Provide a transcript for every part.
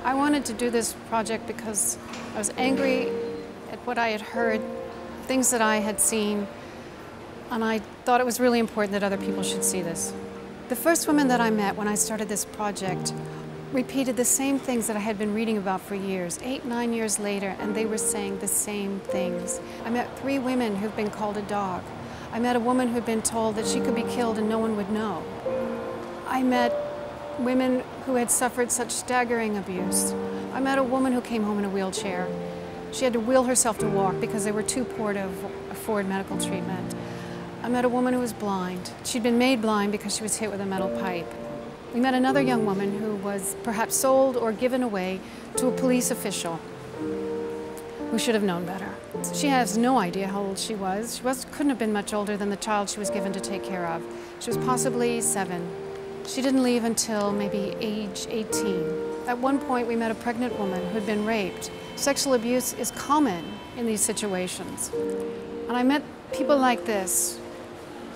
I wanted to do this project because I was angry at what I had heard, things that I had seen, and I thought it was really important that other people should see this. The first women that I met when I started this project repeated the same things that I had been reading about for years, 8, 9 years later, and they were saying the same things. I met 3 women who've been called a dog. I met a woman who'd been told that she could be killed and no one would know. I met women who had suffered such staggering abuse. I met a woman who came home in a wheelchair. She had to wheel herself to walk because they were too poor to afford medical treatment. I met a woman who was blind. She'd been made blind because she was hit with a metal pipe. We met another young woman who was perhaps sold or given away to a police official who should have known better. She has no idea how old she was. She couldn't have been much older than the child she was given to take care of. She was possibly 7. She didn't leave until maybe age 18. At one point, we met a pregnant woman who'd been raped. Sexual abuse is common in these situations. And I met people like this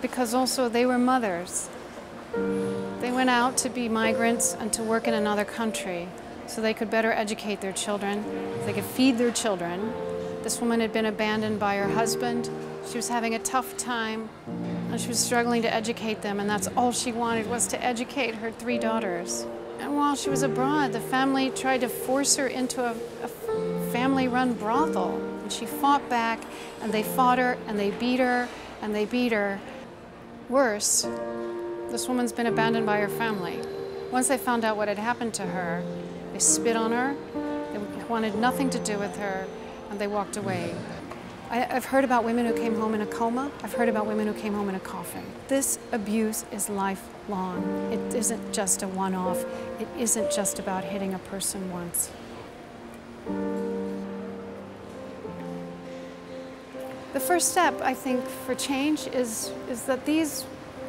because also they were mothers. They went out to be migrants and to work in another country so they could better educate their children, so they could feed their children. This woman had been abandoned by her husband. She was having a tough time and she was struggling to educate them, and that's all she wanted was to educate her 3 daughters. And while she was abroad, the family tried to force her into a family-run brothel. And she fought back, and they fought her, and they beat her, and they beat her. Worse, this woman's been abandoned by her family. Once they found out what had happened to her, they spit on her, they wanted nothing to do with her, and they walked away. I've heard about women who came home in a coma. I've heard about women who came home in a coffin. This abuse is lifelong. It isn't just a one-off. It isn't just about hitting a person once. The first step, I think, for change is that these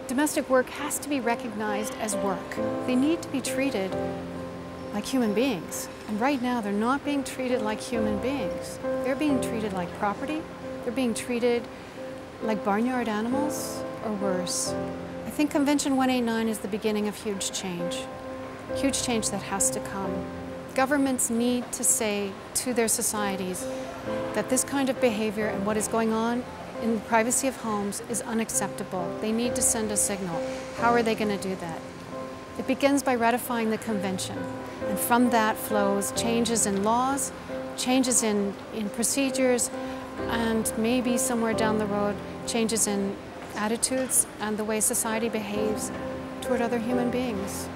domestic work has to be recognized as work. They need to be treated like human beings. And right now, they're not being treated like human beings. They're being treated like property. They're being treated like barnyard animals, or worse. I think Convention 189 is the beginning of huge change that has to come. Governments need to say to their societies that this kind of behavior and what is going on in the privacy of homes is unacceptable. They need to send a signal. How are they going to do that? It begins by ratifying the convention, and from that flows changes in laws, changes in procedures, and maybe somewhere down the road, changes in attitudes and the way society behaves toward other human beings.